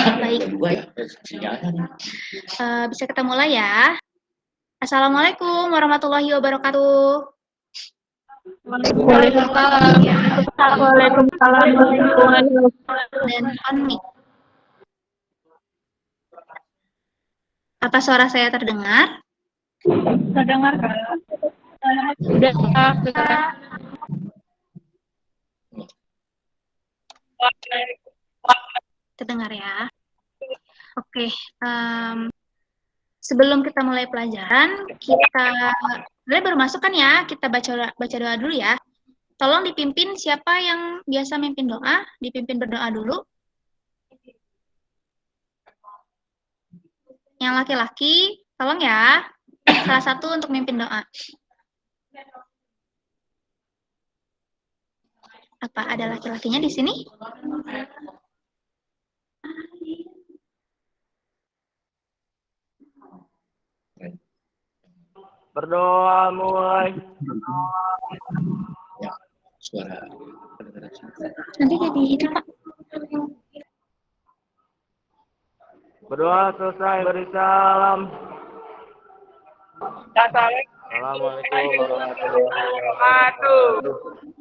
Baik. Bisa kita mulai ya. Assalamualaikum warahmatullahi wabarakatuh. Waalaikumsalam. Waalaikumsalam warahmatullahi wabarakatuh. Dan on mic. Apa suara saya terdengar? Terdengar Kak? Sudah. Terdengar ya. Oke. Sebelum kita mulai pelajaran, kalian baru masuk kan ya? Kita baca doa dulu ya. Tolong dipimpin siapa yang biasa mimpin doa, dipimpin berdoa dulu. Yang laki-laki, tolong ya. Salah satu untuk mimpin doa. Apa ada laki-lakinya di sini? Berdoa mulai. Ya, suara. Nanti jadi itu, Pak. Berdoa selesai, beri salam. Assalamualaikum warahmatullahi wabarakatuh.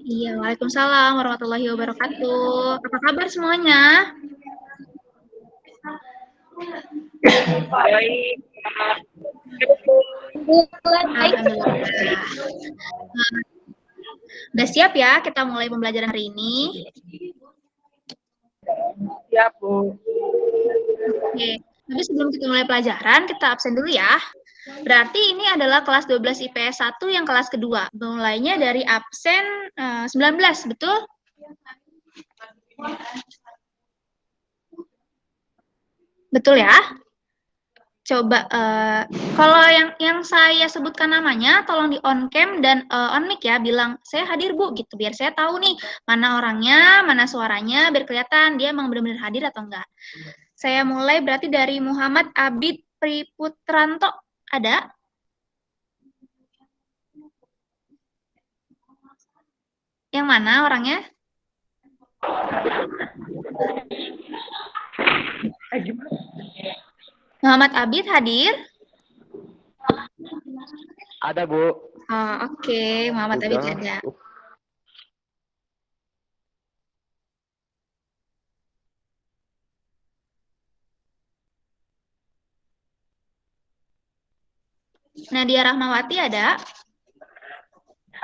Iya, waalaikumsalam warahmatullahi wabarakatuh. Apa kabar semuanya? Baik. Alhamdulillah. Udah siap ya kita mulai pembelajaran hari ini? Siap, Bu. Oke, tapi sebelum kita mulai pelajaran, kita absen dulu ya. Berarti ini adalah kelas 12 IPS 1 yang kelas kedua. Mulainya dari absen 19, betul? Betul ya? Coba, kalau yang saya sebutkan namanya, tolong di on cam dan on mic ya, bilang, saya hadir Bu, gitu. Biar saya tahu nih, mana orangnya, mana suaranya, biar kelihatan dia emang benar-benar hadir atau enggak. Saya mulai berarti dari Muhammad Abid Priputranto. Ada? Yang mana orangnya? Muhammad Abid hadir? Ada, Bu. Oh, oke. Muhammad Abid ada. Nadia Rahmawati ada?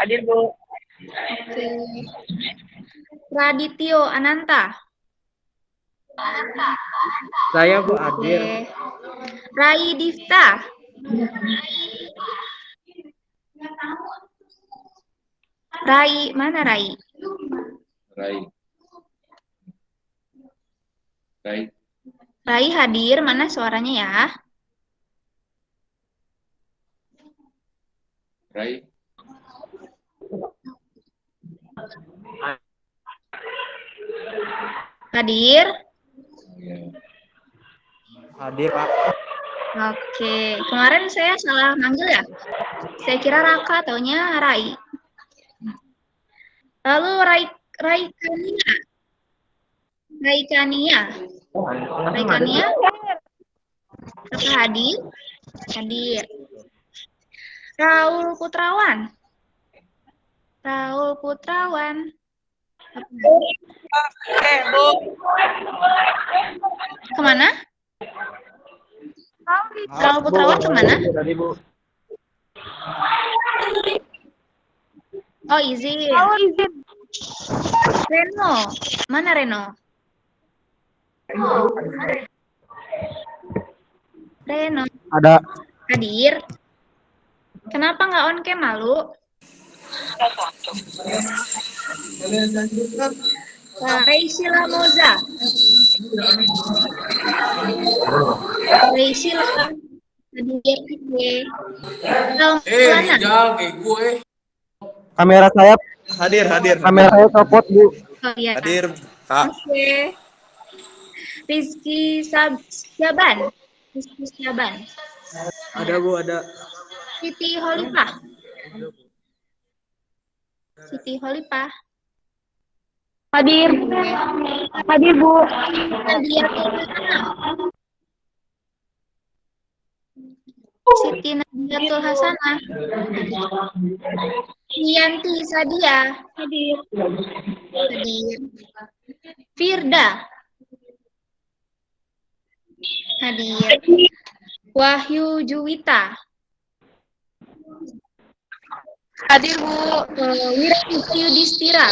Hadir, Bu. Oke. Radityo Ananta. Saya Bu hadir. Oke. Rai Difta. Rai, mana Rai? Rai hadir, mana suaranya ya? Rai. Hadir? Hadir, Pak. Oke, kemarin saya salah manggil ya? Saya kira Raka, taunya Rai. Lalu Rai Kania. Rai Kania. Apakah hadir? Hadir. Raul Putrawan. Bu. Kemana? Raul Putrawan kemana? Tadi, Bu. Oh, izin. Reno. Mana Reno? Reno. Ada. Hadir. Kenapa nggak on cam, malu? Reisila Moza. Reisila. Rijal kayak gue. Kamera saya Hadir. kamera saya copot, Bu. Oh iya. Hadir, Kak. Oke. Rizky Syaban. Ada Bu, ada. Siti Holipah. Hadir. Oke. Hadir, Bu. Nadia Tulhasana. Siti Nadia Tulhasana. Yanti Sadia. Hadir. Hadir. Firda. Hadir. Wahyu Juwita. Hadir, Bu. Wirangga Yudhistira.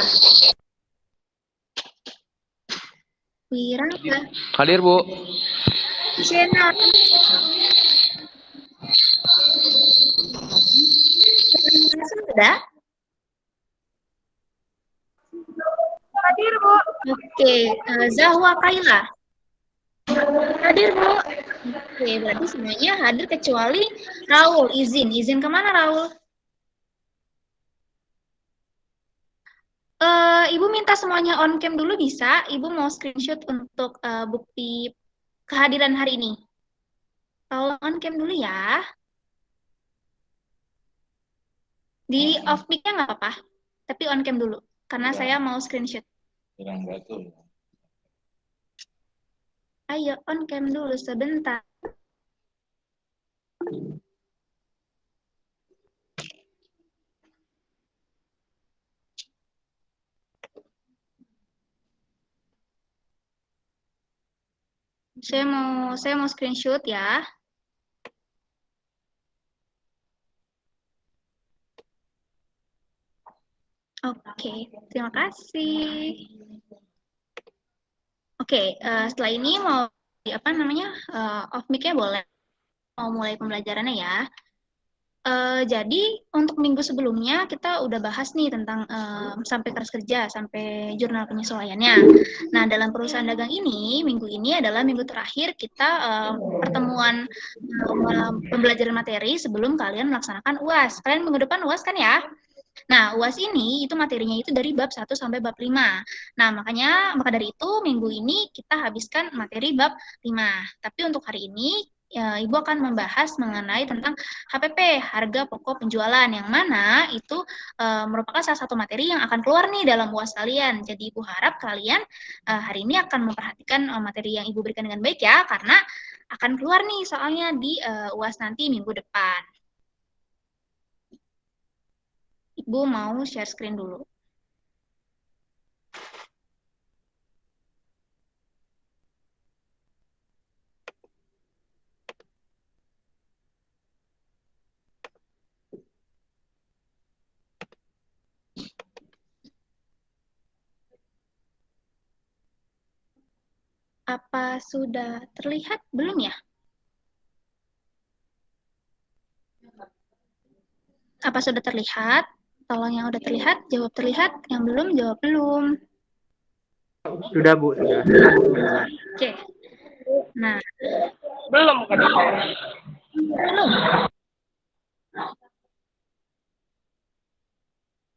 Wirangga. Hadir, Bu. Shena. Sudah? Hadir, Bu. Oke, Zahwa Kaila. Hadir, Bu. Oke, berarti semuanya hadir kecuali Raul. Izin kemana Raul? Ibu minta semuanya on cam dulu bisa. Ibu mau screenshot untuk bukti kehadiran hari ini. Tolong on cam dulu ya. Di off mic-nya nggak apa-apa, tapi on cam dulu. Karena saya mau screenshot. Ayo on cam dulu sebentar. Saya mau screenshot ya. Oke, terima kasih. Oke, setelah ini mau apa namanya off mic-nya boleh. Mau mulai pembelajarannya ya. Jadi untuk minggu sebelumnya kita udah bahas nih tentang sampai keras kerja, sampai jurnal penyesuaiannya. Nah, dalam perusahaan dagang ini, minggu ini adalah minggu terakhir kita pertemuan pembelajaran materi sebelum kalian melaksanakan UAS. Kalian minggu depan UAS kan ya? Nah, UAS ini itu materinya itu dari bab 1 sampai bab 5. Nah, maka dari itu minggu ini kita habiskan materi bab 5. Tapi untuk hari ini Ibu akan membahas mengenai tentang HPP, harga pokok penjualan, yang mana itu merupakan salah satu materi yang akan keluar nih dalam UAS kalian. Jadi Ibu harap kalian hari ini akan memperhatikan materi yang Ibu berikan dengan baik ya, karena akan keluar nih soalnya di UAS nanti minggu depan. Ibu mau share screen dulu. Apa sudah terlihat? Belum ya? Apa sudah terlihat? Tolong yang udah terlihat, jawab terlihat. Yang belum, jawab belum. Sudah, Bu, sudah. Oke. Nah, Belum kan? belum.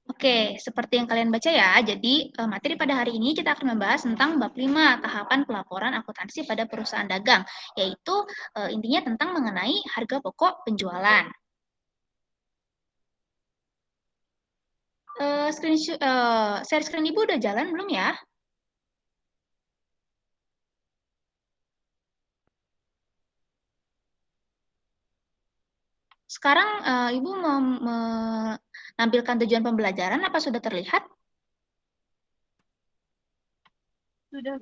Oke, seperti yang kalian baca ya, jadi materi pada hari ini kita akan membahas tentang bab 5, tahapan pelaporan akuntansi pada perusahaan dagang, yaitu intinya tentang mengenai harga pokok penjualan. Share screen Ibu udah jalan belum ya? Sekarang Ibu mau menampilkan tujuan pembelajaran, apa sudah terlihat? Sudah.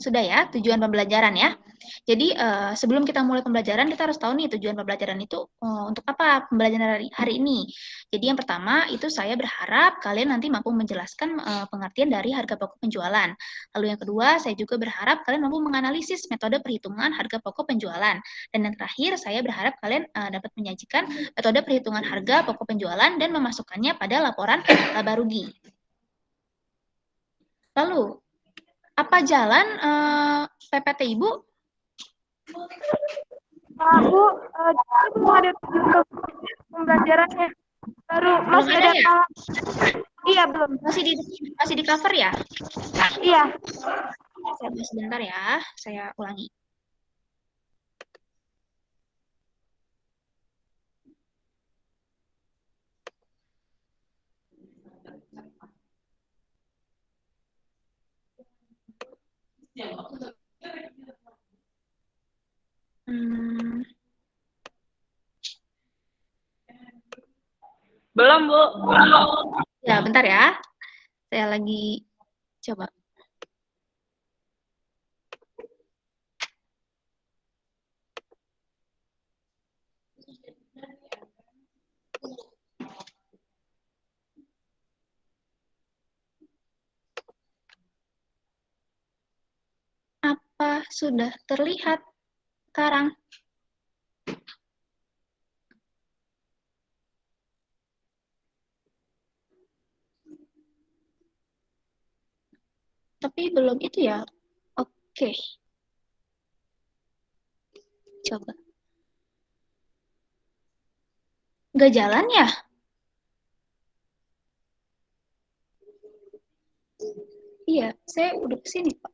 Sudah ya, tujuan pembelajaran ya. Jadi sebelum kita mulai pembelajaran, kita harus tahu nih tujuan pembelajaran itu untuk apa pembelajaran hari ini. Jadi yang pertama itu saya berharap kalian nanti mampu menjelaskan pengertian dari harga pokok penjualan. Lalu yang kedua, saya juga berharap kalian mampu menganalisis metode perhitungan harga pokok penjualan. Dan yang terakhir, saya berharap kalian dapat menyajikan metode perhitungan harga pokok penjualan dan memasukkannya pada laporan laba rugi. Lalu, apa jalan PPT Ibu? Bu, kita belum ada tujuan pembelajarannya. Baru masih ada ada ya? Iya, belum. Masih di cover ya? Iya. Saya sebentar ya, saya ulangi. Belum, Bu. Ya, bentar ya. Saya lagi coba. Apa sudah terlihat sekarang? Tapi belum itu ya. Oke. Coba. Nggak jalan ya? Iya, saya udah kesini, Pak.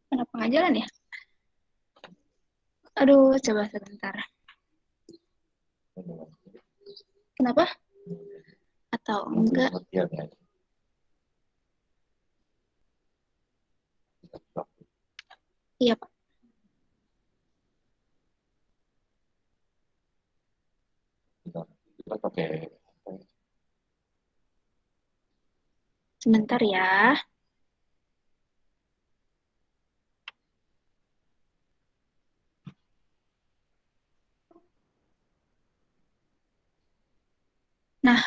Kenapa nggak jalan ya? Aduh, coba sebentar. Kenapa? Atau enggak? Iya, Pak. Sebentar ya. Nah,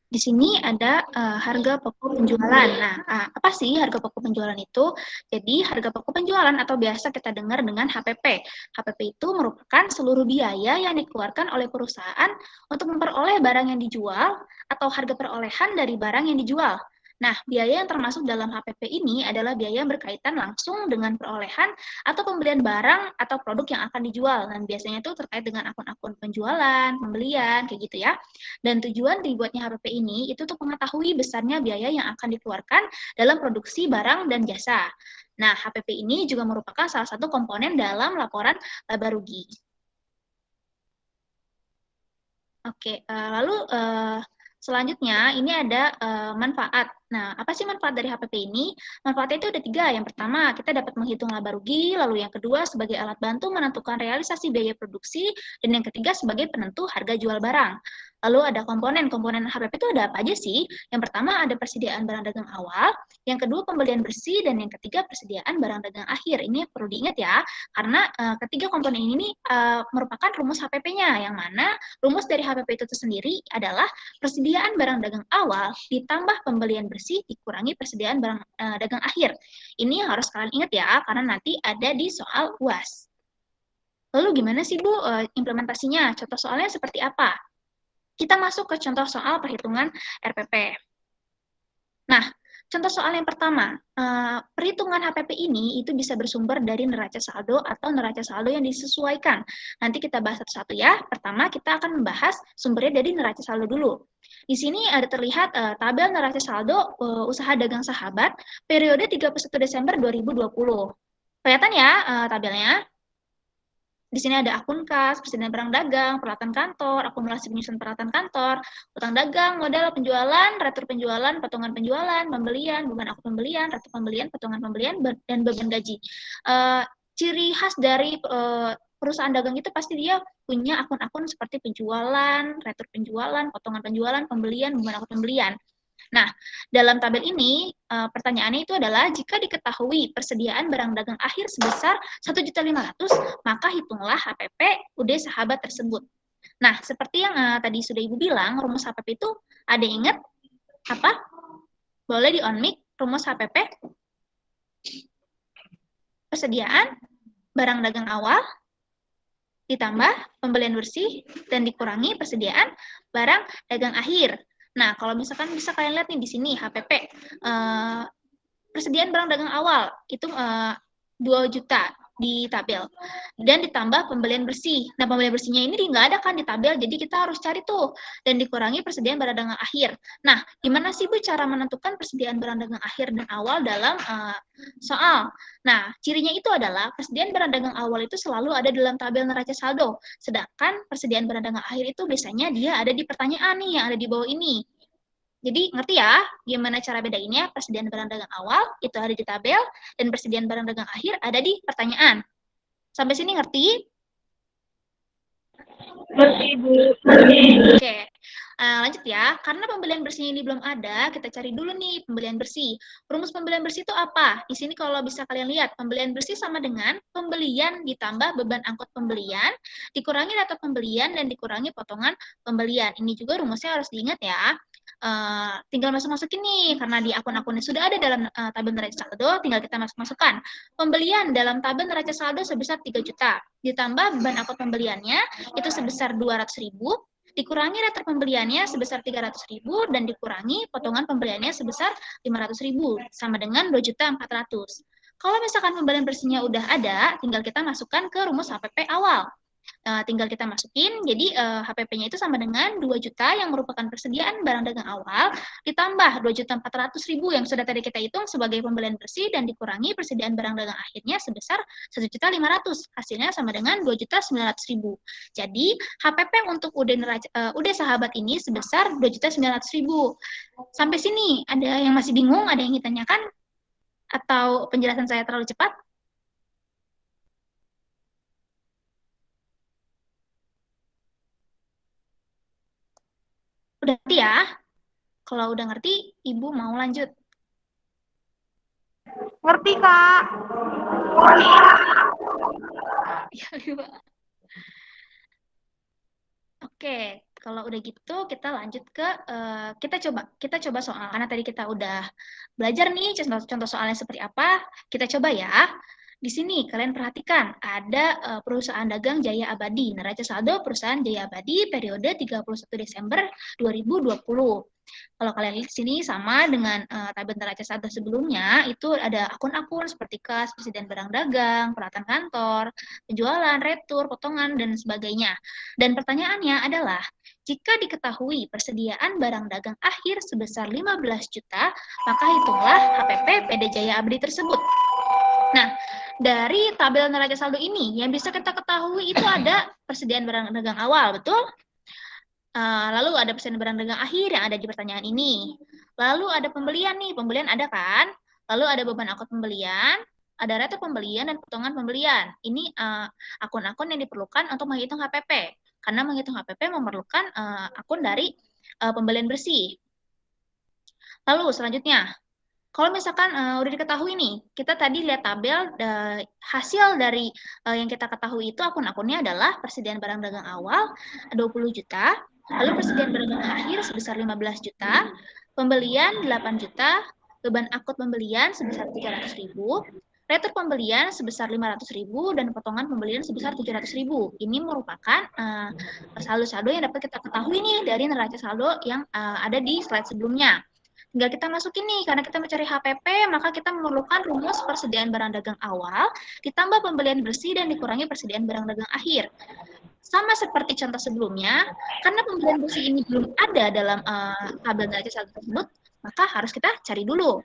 di sini ada harga pokok penjualan. Nah, apa sih harga pokok penjualan itu? Jadi, harga pokok penjualan atau biasa kita dengar dengan HPP. HPP itu merupakan seluruh biaya yang dikeluarkan oleh perusahaan untuk memperoleh barang yang dijual atau harga perolehan dari barang yang dijual. Nah, biaya yang termasuk dalam HPP ini adalah biaya yang berkaitan langsung dengan perolehan atau pembelian barang atau produk yang akan dijual. Dan biasanya itu terkait dengan akun-akun penjualan, pembelian, kayak gitu ya. Dan tujuan dibuatnya HPP ini itu untuk mengetahui besarnya biaya yang akan dikeluarkan dalam produksi barang dan jasa. Nah, HPP ini juga merupakan salah satu komponen dalam laporan laba rugi. Oke, lalu selanjutnya ini ada manfaat. Nah, apa sih manfaat dari HPP ini? Manfaatnya itu ada 3. Yang pertama, kita dapat menghitung laba rugi. Lalu yang kedua, sebagai alat bantu menentukan realisasi biaya produksi. Dan yang ketiga, sebagai penentu harga jual barang. Lalu ada komponen HPP itu ada apa aja sih? Yang pertama ada persediaan barang dagang awal, yang kedua pembelian bersih, dan yang ketiga persediaan barang dagang akhir. Ini perlu diingat ya, karena ketiga komponen ini merupakan rumus HPP-nya, yang mana rumus dari HPP itu sendiri adalah persediaan barang dagang awal ditambah pembelian bersih dikurangi persediaan barang dagang akhir. Ini harus kalian ingat ya, karena nanti ada di soal UAS. Lalu gimana sih Bu implementasinya? Contoh soalnya seperti apa? Kita masuk ke contoh soal perhitungan RPP. Nah, contoh soal yang pertama, perhitungan HPP ini itu bisa bersumber dari neraca saldo atau neraca saldo yang disesuaikan. Nanti kita bahas satu-satu ya. Pertama, kita akan membahas sumbernya dari neraca saldo dulu. Di sini ada terlihat tabel neraca saldo usaha dagang sahabat periode 31 Desember 2020. Kelihatan ya tabelnya? Di sini ada akun kas, persediaan barang dagang, peralatan kantor, akumulasi penyusunan peralatan kantor, utang dagang, modal penjualan, retur penjualan, potongan penjualan, pembelian, beban akun pembelian, retur pembelian, potongan pembelian, dan beban gaji. Ciri khas dari perusahaan dagang itu pasti dia punya akun-akun seperti penjualan, retur penjualan, potongan penjualan, pembelian, beban akun pembelian. Nah, dalam tabel ini pertanyaannya itu adalah jika diketahui persediaan barang dagang akhir sebesar 1.500.000, maka hitunglah HPP UD sahabat tersebut. Nah, seperti yang tadi sudah Ibu bilang, rumus HPP itu ada yang ingat apa? Boleh di on mic rumus HPP? Persediaan barang dagang awal ditambah pembelian bersih dan dikurangi persediaan barang dagang akhir. Nah, kalau misalkan bisa kalian lihat nih di sini HPP, persediaan barang dagang awal itu 2 juta di tabel, dan ditambah pembelian bersih. Nah, pembelian bersihnya ini nggak ada kan di tabel, jadi kita harus cari tuh, dan dikurangi persediaan barang dagang akhir. Nah, gimana sih Bu cara menentukan persediaan barang dagang akhir dan awal dalam soal? Nah, cirinya itu adalah persediaan barang dagang awal itu selalu ada dalam tabel neraca saldo, sedangkan persediaan barang dagang akhir itu biasanya dia ada di pertanyaan nih yang ada di bawah ini. Jadi ngerti ya gimana cara bedainnya? Persediaan barang dagang awal itu ada di tabel dan persediaan barang dagang akhir ada di pertanyaan. Sampai sini ngerti? Ngerti, Bu. Oke. Lanjut ya, karena pembelian bersihnya ini belum ada, kita cari dulu nih pembelian bersih. Rumus pembelian bersih itu apa? Di sini kalau bisa kalian lihat, pembelian bersih sama dengan pembelian ditambah beban angkut pembelian, dikurangi data pembelian, dan dikurangi potongan pembelian. Ini juga rumusnya harus diingat ya. Tinggal masuk-masukin nih, karena di akun-akunnya sudah ada dalam tabel neraca saldo, tinggal kita masuk-masukkan. Pembelian dalam tabel neraca saldo sebesar 3 juta, ditambah beban angkut pembeliannya itu sebesar 200.000, dikurangi daftar pembeliannya sebesar 300.000, dan dikurangi potongan pembeliannya sebesar 500.000, sama dengan 2.400.000. Kalau misalkan pembelian bersihnya udah ada, tinggal kita masukkan ke rumus HPP awal. Tinggal kita masukin, jadi HPP-nya itu sama dengan 2 juta yang merupakan persediaan barang dagang awal, ditambah 2.400.000 yang sudah tadi kita hitung sebagai pembelian bersih, dan dikurangi persediaan barang dagang akhirnya sebesar 1.500.000. Hasilnya sama dengan 2.900.000. Jadi HPP untuk UD Sahabat ini sebesar 2.900.000. Sampai sini ada yang masih bingung, ada yang ditanyakan, atau penjelasan saya terlalu cepat? Udah ngerti ya? Kalau udah ngerti, Ibu mau lanjut. Ngerti, Kak. Ya, Ibu. Oke, kalau udah gitu kita lanjut ke kita coba soal, karena tadi kita udah belajar nih contoh soalnya seperti apa. Kita coba ya. Di sini kalian perhatikan ada perusahaan dagang Jaya Abadi, neraca saldo perusahaan Jaya Abadi periode 31 Desember 2020. Kalau kalian lihat di sini sama dengan tabel neraca saldo sebelumnya, itu ada akun-akun seperti kas, persediaan barang dagang, peralatan kantor, penjualan, retur, potongan, dan sebagainya. Dan pertanyaannya adalah, jika diketahui persediaan barang dagang akhir sebesar 15 juta, maka hitunglah HPP PD Jaya Abadi tersebut. Nah, dari tabel neraca saldo ini yang bisa kita ketahui itu ada persediaan barang dagang awal, betul? Lalu ada persediaan barang dagang akhir yang ada di pertanyaan ini. Lalu ada pembelian nih, pembelian ada kan? Lalu ada beban angkut pembelian, ada retur pembelian, dan potongan pembelian. Ini akun-akun yang diperlukan untuk menghitung HPP. Karena menghitung HPP memerlukan akun dari pembelian bersih. Lalu selanjutnya, kalau misalkan udah diketahui nih, kita tadi lihat tabel hasil dari yang kita ketahui itu akun-akunnya adalah persediaan barang dagang awal 20 juta, lalu persediaan barang dagang akhir sebesar 15 juta, pembelian 8 juta, beban angkut pembelian sebesar 300.000, retur pembelian sebesar 500.000, dan potongan pembelian sebesar 700.000. Ini merupakan saldo-saldo yang dapat kita ketahui nih dari neraca saldo yang ada di slide sebelumnya. Tinggal kita masukin nih, karena kita mencari HPP, maka kita memerlukan rumus persediaan barang dagang awal, ditambah pembelian bersih, dan dikurangi persediaan barang dagang akhir. Sama seperti contoh sebelumnya, karena pembelian bersih ini belum ada dalam tabel neraca saldo tersebut, maka harus kita cari dulu.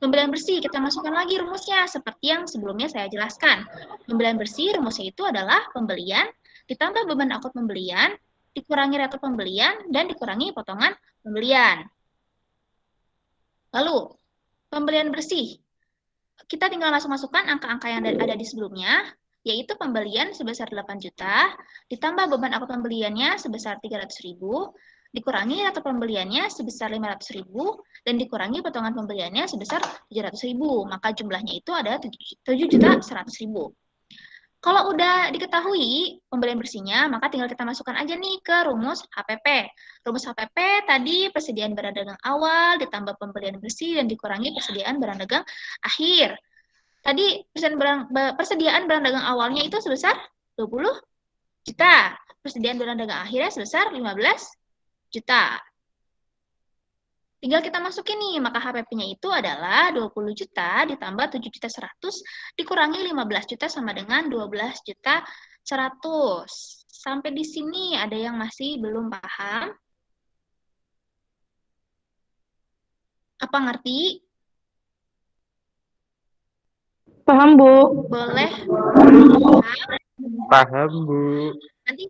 Pembelian bersih, kita masukkan lagi rumusnya, seperti yang sebelumnya saya jelaskan. Pembelian bersih, rumusnya itu adalah pembelian, ditambah beban angkut pembelian, dikurangi retur pembelian, dan dikurangi potongan pembelian. Lalu, pembelian bersih. Kita tinggal masuk-masukkan angka-angka yang ada di sebelumnya, yaitu pembelian sebesar 8 juta, ditambah beban angkut pembeliannya sebesar 300.000, dikurangi retur pembeliannya sebesar 500.000, dan dikurangi potongan pembeliannya sebesar 700.000. Maka jumlahnya itu ada 7.100.000. Kalau udah diketahui pembelian bersihnya, maka tinggal kita masukkan aja nih ke rumus HPP. Rumus HPP tadi persediaan barang dagang awal ditambah pembelian bersih dan dikurangi persediaan barang dagang akhir. Tadi persediaan barang dagang awalnya itu sebesar 20 juta. Persediaan barang dagang akhirnya sebesar 15 juta. Tinggal kita masukin nih, maka HPP-nya itu adalah 20 juta ditambah 7.100.000 dikurangi 15 juta sama dengan 12.100.000. Sampai di sini ada yang masih belum paham? Apa ngerti? Paham, Bu. Boleh? Paham, Bu. Nanti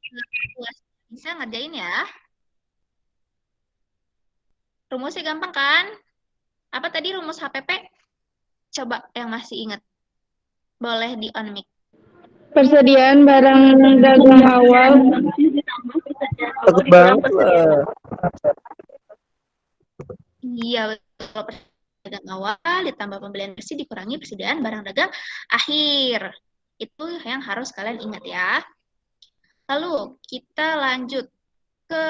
bisa ngerjain ya. Rumusnya gampang kan? Apa tadi rumus HPP? Coba yang masih ingat. Boleh di on mic. Persediaan barang dagang awal Takut banget lah. Iya, betul. Dagang awal ditambah pembelian bersih dikurangi persediaan barang dagang akhir. Itu yang harus kalian ingat ya. Lalu kita lanjut ke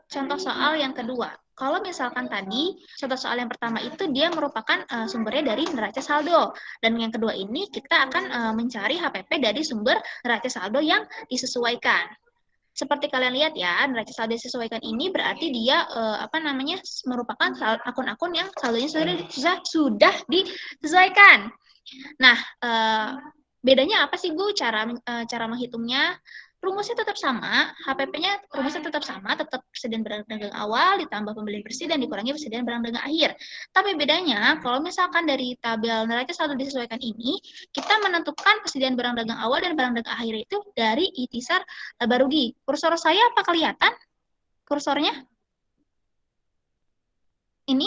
contoh soal yang kedua. Kalau misalkan tadi contoh soal yang pertama itu dia merupakan sumbernya dari neraca saldo, dan yang kedua ini kita akan mencari HPP dari sumber neraca saldo yang disesuaikan. Seperti kalian lihat ya, neraca saldo disesuaikan ini berarti dia merupakan akun-akun yang saldonya sudah disesuaikan. Nah, bedanya apa sih Bu cara menghitungnya? Rumusnya tetap sama, HPP-nya rumusnya tetap sama, tetap persediaan barang dagang awal ditambah pembelian bersih dan dikurangi persediaan barang dagang akhir. Tapi bedanya, kalau misalkan dari tabel neraca saldo disesuaikan ini, kita menentukan persediaan barang dagang awal dan barang dagang akhir itu dari itisar laba rugi. Kursor saya apa kelihatan? Kursornya? Ini?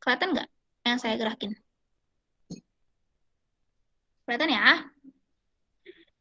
Kelihatan nggak yang saya gerakin? Kelihatan ya?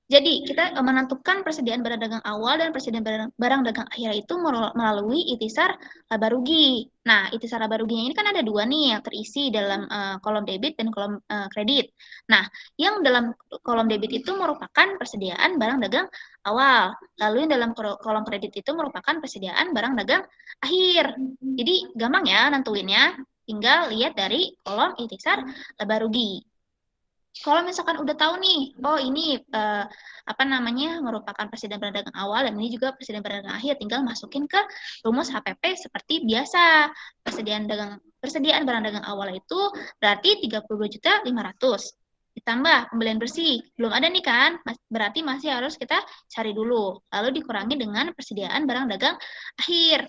Jadi, kita menentukan persediaan barang dagang awal dan persediaan barang dagang akhir itu melalui itisar laba rugi. Nah, itisar laba ruginya ini kan ada dua nih yang terisi dalam kolom debit dan kolom kredit. Nah, yang dalam kolom debit itu merupakan persediaan barang dagang awal. Lalu yang dalam kolom kredit itu merupakan persediaan barang dagang akhir. Jadi, gampang ya nentuinnya. Tinggal lihat dari kolom itisar laba rugi. Kalau misalkan udah tahu nih, oh ini merupakan persediaan barang dagang awal dan ini juga persediaan barang dagang akhir, tinggal masukin ke rumus HPP seperti biasa. Persediaan barang dagang awal itu berarti 32.500.000 ditambah pembelian bersih. Belum ada nih kan? Berarti masih harus kita cari dulu. Lalu dikurangi dengan persediaan barang dagang akhir.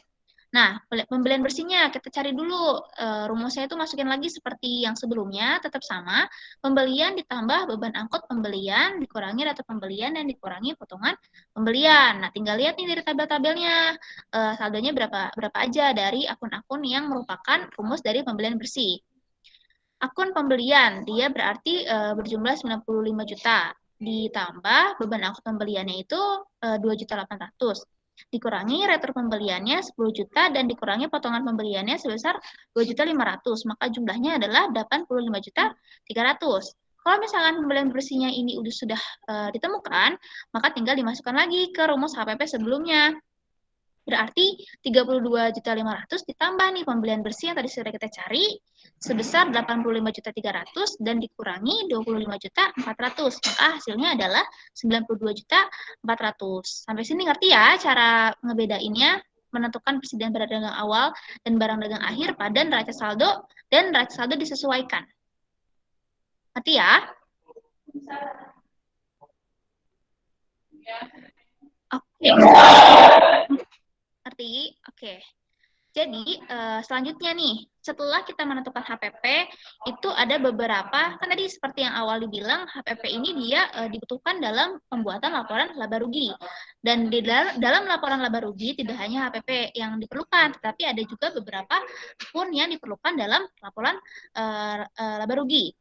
Nah, pembelian bersihnya kita cari dulu. Rumusnya itu masukin lagi seperti yang sebelumnya, tetap sama. Pembelian ditambah beban angkut pembelian, dikurangi rata pembelian, dan dikurangi potongan pembelian. Nah, tinggal lihat nih dari tabel-tabelnya. Saldonya berapa aja dari akun-akun yang merupakan rumus dari pembelian bersih. Akun pembelian, dia berarti berjumlah 95 juta. Ditambah beban angkut pembeliannya itu 2.800.000. Dikurangi retur pembeliannya 10 juta dan dikurangi potongan pembeliannya sebesar 2.500.000, maka jumlahnya adalah 85.300.000. Kalau misalkan pembelian bersihnya ini sudah ditemukan, maka tinggal dimasukkan lagi ke rumus HPP sebelumnya. Berarti 32.500.000 ditambah nih pembelian bersih yang tadi sudah kita cari sebesar 85.300.000 dan dikurangi 25.400.000. Maka hasilnya adalah 92.400.000. Sampai sini ngerti ya cara ngebedainnya, menentukan persediaan barang dagang awal dan barang dagang akhir pada neraca saldo dan neraca saldo disesuaikan. Ngerti ya? Oke. Ngerti? Oke. Jadi, selanjutnya nih, setelah kita menentukan HPP, itu ada beberapa, kan tadi seperti yang awal dibilang, HPP ini dia dibutuhkan dalam pembuatan laporan laba rugi. Dan di dalam laporan laba rugi, tidak hanya HPP yang diperlukan, tetapi ada juga beberapa akun yang diperlukan dalam laporan laba rugi.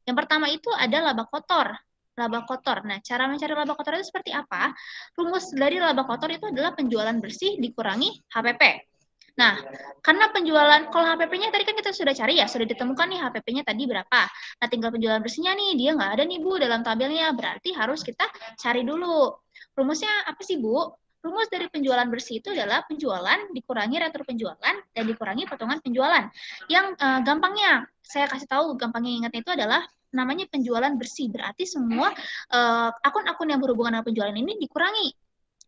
Yang pertama itu ada laba kotor. Laba kotor. Nah, cara mencari laba kotor itu seperti apa? Rumus dari laba kotor itu adalah penjualan bersih dikurangi HPP. Nah, karena penjualan, kalau HPP-nya tadi kan kita sudah cari ya, sudah ditemukan nih HPP-nya tadi berapa. Nah, tinggal penjualan bersihnya nih, dia nggak ada nih Bu dalam tabelnya, berarti harus kita cari dulu. Rumusnya apa sih Bu? Rumus dari penjualan bersih itu adalah penjualan dikurangi retur penjualan dan dikurangi potongan penjualan. Yang gampangnya, saya kasih tahu gampangnya ingatnya itu adalah namanya penjualan bersih. Berarti semua akun-akun yang berhubungan dengan penjualan ini dikurangi.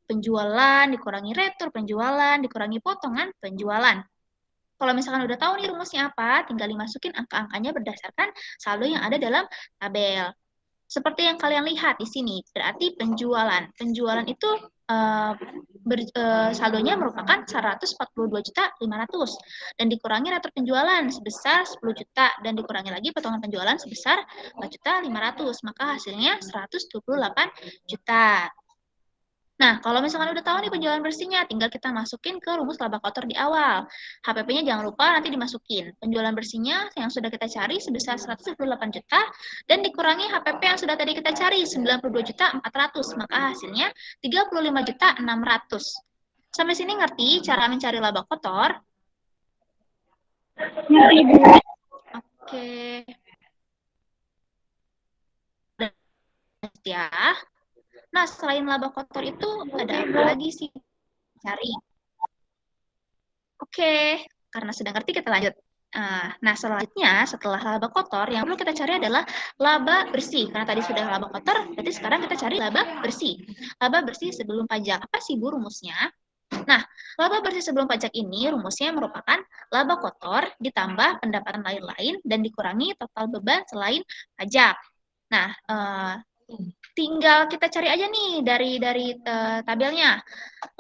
Penjualan, dikurangi retur penjualan, dikurangi potongan penjualan. Kalau misalkan udah tahu nih rumusnya apa, tinggal dimasukin angka-angkanya berdasarkan saldo yang ada dalam tabel. Seperti yang kalian lihat di sini, berarti penjualan. Penjualan itu saldonya merupakan 142.500.000 dan dikurangi retur penjualan sebesar 10 juta dan dikurangi lagi potongan penjualan sebesar 4.500.000, maka hasilnya 128 juta. Nah, kalau misalkan udah tahu nih penjualan bersihnya, tinggal kita masukin ke rumus laba kotor di awal. HPP-nya jangan lupa nanti dimasukin. Penjualan bersihnya yang sudah kita cari sebesar 128 juta dan dikurangi HPP yang sudah tadi kita cari 92.400.000, maka hasilnya 35.600.000. Sampai sini ngerti cara mencari laba kotor? Ngerti, Bu. Oke. Ya. Nah, selain laba kotor itu ada apa lagi sih? Cari. Oke, karena sudah ngerti kita lanjut. Nah, selanjutnya setelah laba kotor, yang perlu kita cari adalah laba bersih. Karena tadi sudah laba kotor, berarti sekarang kita cari laba bersih. Laba bersih sebelum pajak. Apa sih, Bu, rumusnya? Nah, laba bersih sebelum pajak ini rumusnya merupakan laba kotor ditambah pendapatan lain-lain dan dikurangi total beban selain pajak. Nah, tinggal kita cari aja nih dari tabelnya.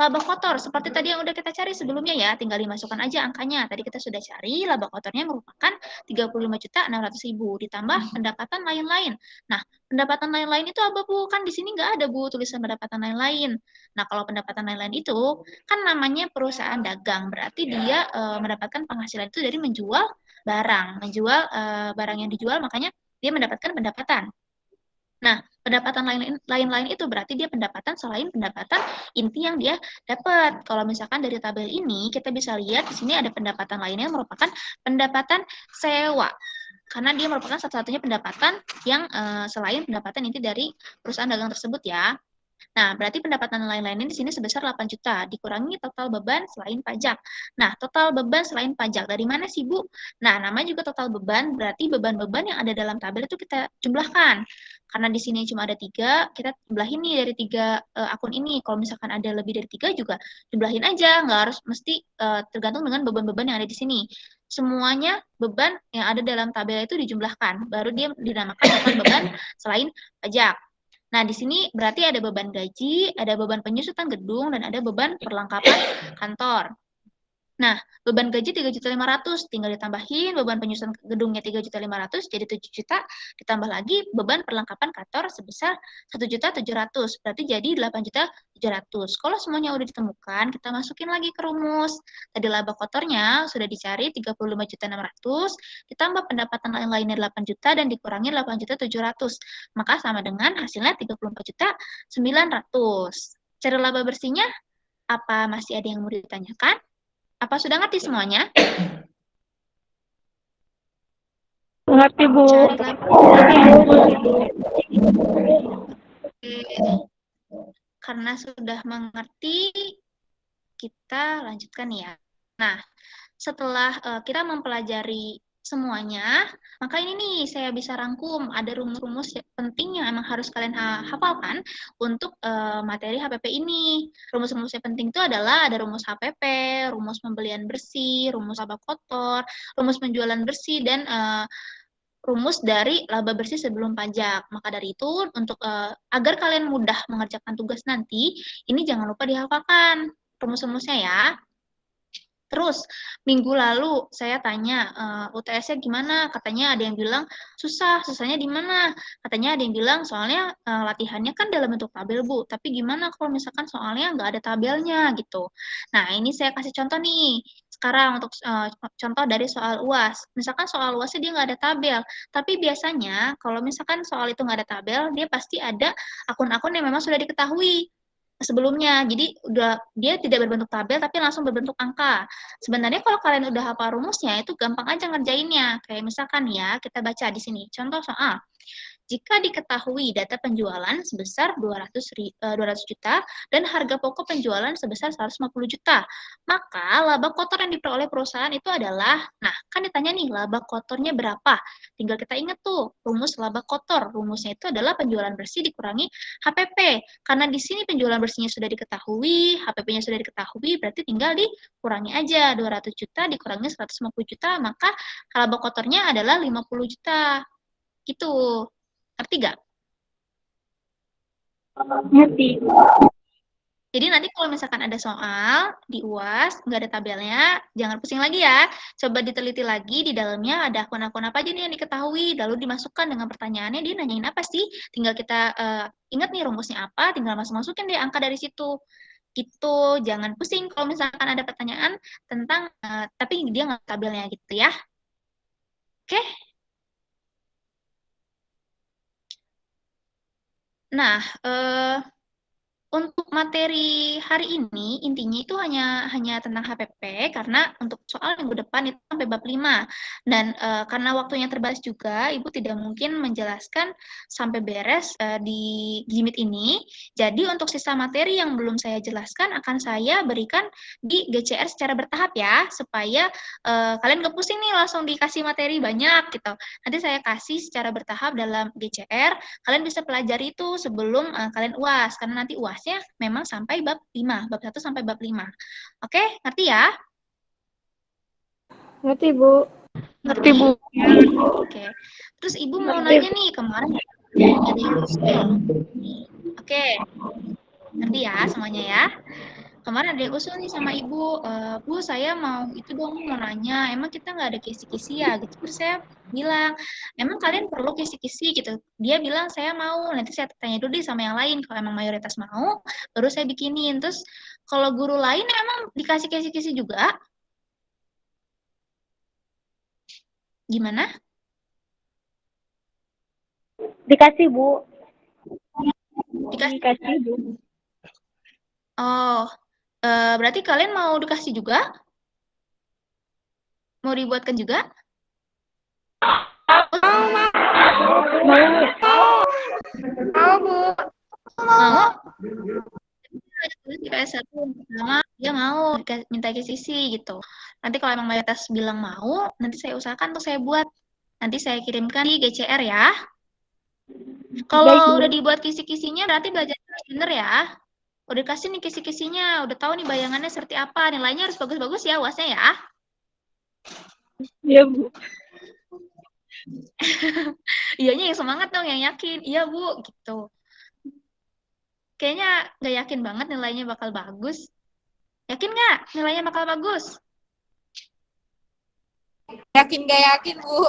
Laba kotor, seperti tadi yang udah kita cari sebelumnya ya, tinggal dimasukkan aja angkanya. Tadi kita sudah cari, laba kotornya merupakan 35.600.000 ditambah pendapatan lain-lain. Nah, pendapatan lain-lain itu apa, Bu? Kan di sini nggak ada, Bu, tulisan pendapatan lain-lain. Nah, kalau pendapatan lain-lain itu kan namanya perusahaan dagang, berarti dia mendapatkan penghasilan itu dari menjual menjual barang yang dijual, makanya dia mendapatkan pendapatan. Nah, pendapatan lain-lain itu berarti dia pendapatan selain pendapatan inti yang dia dapat. Kalau misalkan dari tabel ini kita bisa lihat di sini ada pendapatan lainnya yang merupakan pendapatan sewa. Karena dia merupakan satu-satunya pendapatan yang selain pendapatan inti dari perusahaan dagang tersebut ya. Nah, berarti pendapatan lain-lainnya di sini sebesar 8 juta, dikurangi total beban selain pajak. Nah, total beban selain pajak, dari mana sih, Bu? Nah, namanya juga total beban, berarti beban-beban yang ada dalam tabel itu kita jumlahkan. Karena di sini cuma ada 3, kita jumlahin nih dari 3 akun ini. Kalau misalkan ada lebih dari 3 juga, jumlahin aja, nggak harus mesti tergantung dengan beban-beban yang ada di sini. Semuanya beban yang ada dalam tabel itu dijumlahkan, baru dia dinamakan total beban selain pajak. Nah, di sini berarti ada beban gaji, ada beban penyusutan gedung, dan ada beban perlengkapan kantor. Nah, beban gaji 3.500.000, tinggal ditambahin beban penyusunan gedungnya 3.500.000 jadi 7 juta, ditambah lagi beban perlengkapan kantor sebesar 1.700.000, berarti jadi 8.700.000. Kalau semuanya udah ditemukan, kita masukin lagi ke rumus. Tadi laba kotornya sudah dicari 35.600.000, ditambah pendapatan lain-lainnya 8 juta dan dikurangi 8.700.000. Maka sama dengan hasilnya 34.900.000. Cara laba bersihnya apa masih ada yang mau ditanyakan? Apa sudah ngerti semuanya? Ngerti, Bu. Cari lagi. Karena sudah mengerti, kita lanjutkan ya. Nah, setelah kita mempelajari semuanya, maka ini nih saya bisa rangkum ada rumus-rumus penting yang emang harus kalian hafalkan untuk materi HPP ini. Rumus-rumus yang penting itu adalah ada rumus HPP, rumus pembelian bersih, rumus laba kotor, rumus penjualan bersih, dan rumus dari laba bersih sebelum pajak. Maka dari itu, untuk agar kalian mudah mengerjakan tugas nanti, ini jangan lupa dihafalkan rumus-rumusnya ya. Terus, minggu lalu saya tanya, UTS-nya gimana? Katanya ada yang bilang, susah, susahnya di mana? Katanya ada yang bilang, soalnya latihannya kan dalam bentuk tabel, Bu. Tapi gimana kalau misalkan soalnya nggak ada tabelnya, gitu. Nah, ini saya kasih contoh nih. Sekarang untuk contoh dari soal UAS. Misalkan soal UASnya dia nggak ada tabel. Tapi biasanya, kalau misalkan soal itu nggak ada tabel, dia pasti ada akun-akun yang memang sudah diketahui sebelumnya. Jadi udah dia tidak berbentuk tabel tapi langsung berbentuk angka. Sebenarnya kalau kalian udah hafal rumusnya itu gampang aja ngerjainnya. Kayak misalkan ya, kita baca di sini. Contoh soal. Jika diketahui data penjualan sebesar 200 juta dan harga pokok penjualan sebesar 150 juta, maka laba kotor yang diperoleh perusahaan itu adalah, nah kan ditanya nih laba kotornya berapa? Tinggal kita ingat tuh rumus laba kotor. Rumusnya itu adalah penjualan bersih dikurangi HPP. Karena di sini penjualan bersihnya sudah diketahui, HPP-nya sudah diketahui, berarti tinggal dikurangi aja 200 juta dikurangi 150 juta, maka laba kotornya adalah 50 juta. Gitu. Ngerti gak? Ngerti. Jadi nanti kalau misalkan ada soal di UAS, nggak ada tabelnya, jangan pusing lagi ya. Coba diteliti lagi di dalamnya ada akun-akun apa aja nih yang diketahui, lalu dimasukkan dengan pertanyaannya, dia nanyain apa sih? Tinggal kita ingat nih rumusnya apa, tinggal masukin deh angka dari situ. Gitu, jangan pusing kalau misalkan ada pertanyaan tentang, tapi dia nggak tabelnya gitu ya. Oke? Nah, Untuk materi hari ini intinya itu hanya tentang HPP karena untuk soal minggu depan itu sampai bab 5 dan karena waktunya terbatas juga Ibu tidak mungkin menjelaskan sampai beres di Jimit ini. Jadi untuk sisa materi yang belum saya jelaskan akan saya berikan di GCR secara bertahap ya supaya kalian gak pusing nih langsung dikasih materi banyak gitu. Nanti saya kasih secara bertahap dalam GCR, kalian bisa pelajari itu sebelum kalian UAS karena nanti UAS memang sampai bab 5, bab 1 sampai bab 5. Oke, ngerti ya? Ngerti, Bu. Ngerti, Bu. Oke. Terus Ibu mau nanya nih, kemarin ada yang usul. Oke. Ngerti ya semuanya ya? Kemarin ada yang usul nih sama Ibu, Bu saya mau itu dong mau nanya, emang kita nggak ada kisi-kisi ya gitu. Terus saya bilang, emang kalian perlu kisi-kisi gitu. Dia bilang saya mau, nanti saya tanya dulu deh sama yang lain. Kalau emang mayoritas mau, baru saya bikinin. Terus kalau guru lain emang dikasih kisi-kisi juga? Gimana? Dikasih, Bu. Dikasih? Bu. Oh, berarti kalian mau dikasih juga? Mau dibuatkan juga? Mau, Bu. Mau? Di PS1 yang pertama dia mau minta kisi gitu. Nanti kalau emang mayoritas bilang mau, nanti saya usahakan tuh saya buat. Nanti saya kirimkan di GCR ya. Kalau udah dibuat kisi-kisinya berarti belajar bener ya. Udah kasih nih kisi-kisinya, udah tahu nih bayangannya seperti apa, nilainya harus bagus-bagus ya UASnya ya. Iya, Bu. Iyanya yang semangat dong, yang yakin. Iya, Bu, gitu. Kayaknya nggak yakin banget nilainya bakal bagus. Yakin nggak nilainya bakal bagus? Yakin gak yakin, Bu?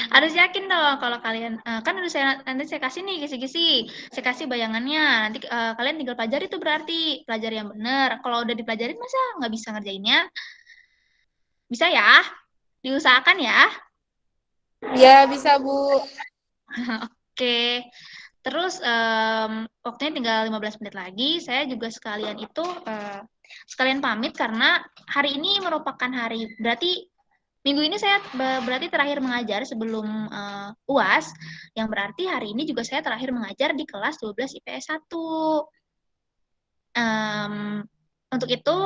Harus yakin dong kalau kalian kan nanti saya kasih nih kisi-kisi, saya kasih bayangannya. Nanti kalian tinggal pelajari tuh berarti pelajari yang benar. Kalau udah dipelajarin masa nggak bisa ngerjainnya? Bisa ya? Diusahakan ya. Ya, bisa, Bu. Oke. Terus waktunya tinggal 15 menit lagi. Saya juga sekalian itu sekalian pamit karena hari ini merupakan hari berarti minggu ini saya berarti terakhir mengajar sebelum UAS, yang berarti hari ini juga saya terakhir mengajar di kelas 12 IPS 1. Untuk itu,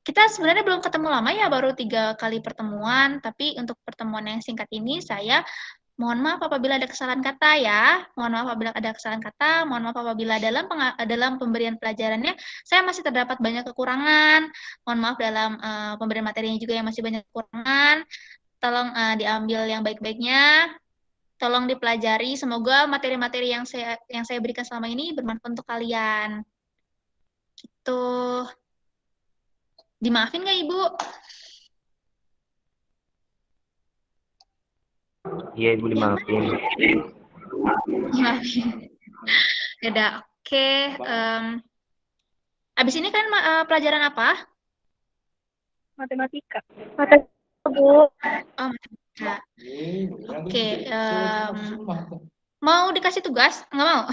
kita sebenarnya belum ketemu lama ya, baru 3 kali pertemuan, tapi untuk pertemuan yang singkat ini saya mohon maaf apabila ada kesalahan kata ya, mohon maaf apabila ada kesalahan kata, mohon maaf apabila dalam pemberian pelajarannya saya masih terdapat banyak kekurangan, mohon maaf dalam pemberian materinya juga yang masih banyak kekurangan, tolong diambil yang baik-baiknya, tolong dipelajari, semoga materi-materi yang saya berikan selama ini bermanfaat untuk kalian. Gitu. Dimaafin nggak Ibu? Iya, Ibu dimaafin. Dimaafin. Yaudah, oke. Abis ini kan pelajaran apa? Matematika. Matematika, Bu. Oh, matematika. Oke. Mau dikasih tugas? Nggak mau?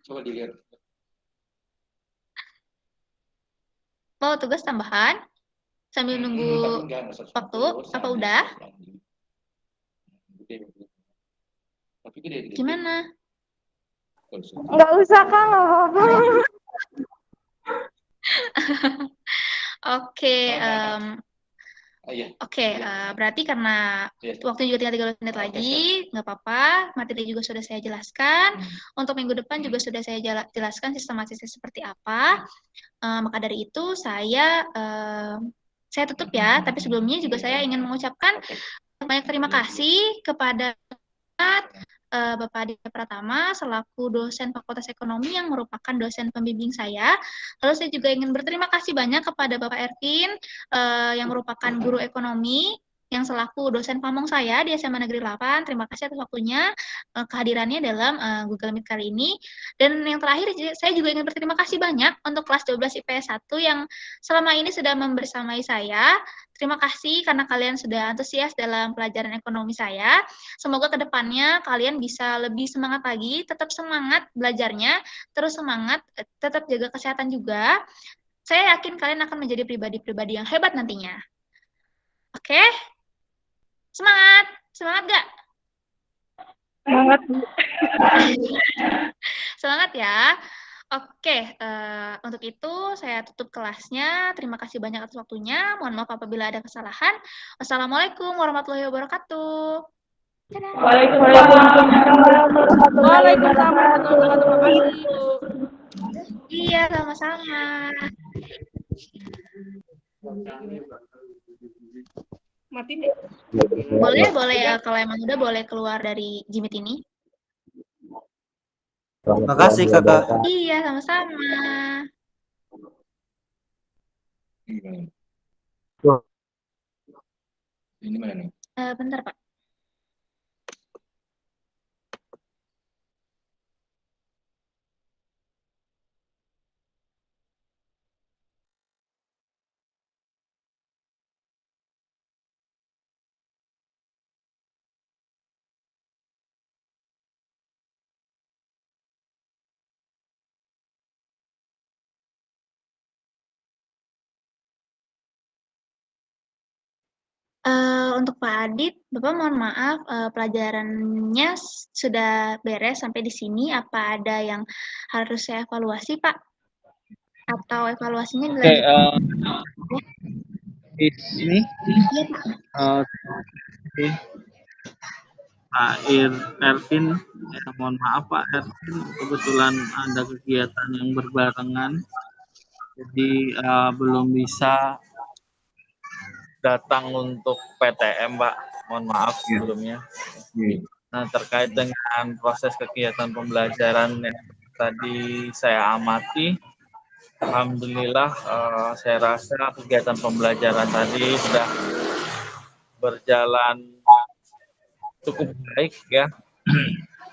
Coba dilihat. Mau tugas tambahan? Sambil nunggu waktu? Apa udah? Gimana? Nggak usah, Kak. Nggak apa-apa. Oke. Oke, Iya. berarti karena Iya. waktu juga tinggal 3 menit lagi, nggak apa-apa, materi juga sudah saya jelaskan. Untuk minggu depan juga sudah saya jelaskan sistematisnya seperti apa. Maka dari itu saya tutup ya, tapi sebelumnya juga saya ingin mengucapkan banyak terima kasih kepada Bapak Adi Pratama selaku dosen Fakultas Ekonomi yang merupakan dosen pembimbing saya. Lalu saya juga ingin berterima kasih banyak kepada Bapak Ervin yang merupakan guru ekonomi yang selaku dosen pamong saya di SMA Negeri 8. Terima kasih atas waktunya, kehadirannya dalam Google Meet kali ini. Dan yang terakhir, saya juga ingin berterima kasih banyak untuk kelas 12 IPS 1 yang selama ini sudah membersamai saya. Terima kasih karena kalian sudah antusias dalam pelajaran ekonomi saya. Semoga kedepannya kalian bisa lebih semangat lagi, tetap semangat belajarnya, terus semangat, tetap jaga kesehatan juga. Saya yakin kalian akan menjadi pribadi-pribadi yang hebat nantinya. Oke? Semangat! Semangat gak? Semangat, Bu. Semangat ya. Oke, untuk itu saya tutup kelasnya. Terima kasih banyak atas waktunya. Mohon maaf apabila ada kesalahan. Wassalamualaikum warahmatullahi wabarakatuh. Dadah. Waalaikumsalam warahmatullahi wabarakatuh. Terima kasih, Bu. Iya, sama-sama. Mati deh. Boleh ya, kalau emang udah boleh keluar dari Jimit ini. Makasih kakak. Iya, sama-sama. Ini mana nih? Bentar, Pak. Untuk Pak Adit, Bapak mohon maaf, pelajarannya sudah beres sampai di sini. Apa ada yang harus saya evaluasi, Pak? Atau evaluasinya Oke, dilanjut? di sini Iya, Pak. Pak Ervin, mohon maaf Pak Ervin, kebetulan ada kegiatan yang berbarengan, jadi belum bisa datang untuk PTM Pak, mohon maaf sebelumnya. Nah, terkait dengan proses kegiatan pembelajaran yang tadi saya amati, alhamdulillah saya rasa kegiatan pembelajaran tadi sudah berjalan cukup baik ya.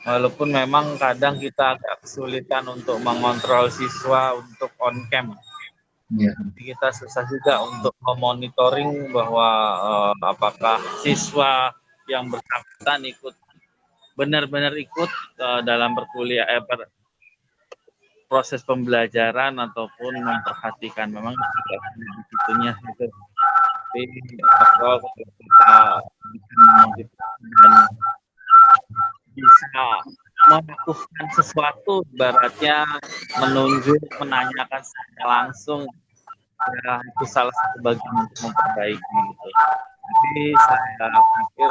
Walaupun memang kadang kita agak kesulitan untuk mengontrol siswa untuk on cam. Jadi kita susah juga untuk memonitoring bahwa apakah siswa yang bersangkutan benar-benar ikut dalam proses pembelajaran ataupun memperhatikan. Memang begitunya gitu. Tapi kalau kita dan bisa melakukan sesuatu, ibaratnya menunjuk, menanyakan secara langsung, ya itu salah satu bagian untuk memperbaiki gitu. Jadi saya pikir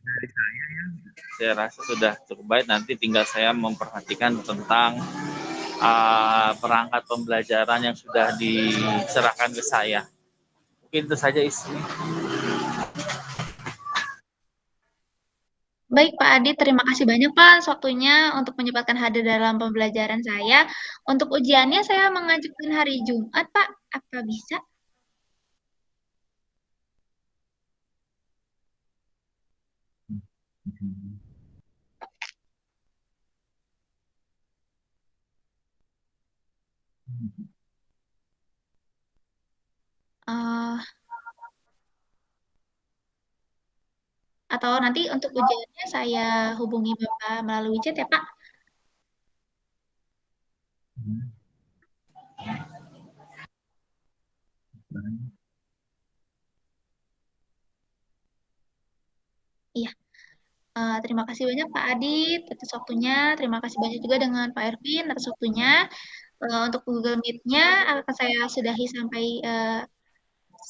dari saya rasa sudah cukup baik. Nanti tinggal saya memperhatikan tentang perangkat pembelajaran yang sudah diserahkan ke saya. Mungkin itu saja isi. Baik, Pak Adit, terima kasih banyak Pak waktunya untuk menyempatkan hadir dalam pembelajaran saya. Untuk ujiannya saya mengajukan hari Jumat, Pak. Apa bisa? Atau nanti untuk ujiannya saya hubungi Bapak melalui chat ya, Pak? Iya. Terima kasih banyak Pak Adit atas waktunya. Terima kasih banyak juga dengan Pak Ervin atas waktunya. Untuk Google Meet-nya akan saya sudahi sampai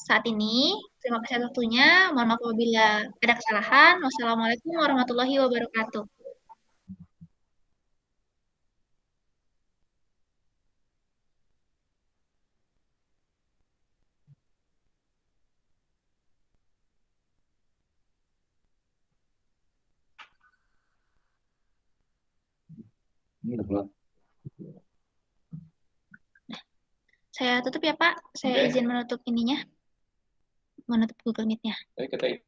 saat ini. Terima kasih atas waktunya. Mohon maaf apabila ada kesalahan. Wassalamualaikum warahmatullahi wabarakatuh. saya tutup ya Pak. Saya izin menutup ininya. Menutup Google Meet-nya. Baik, kita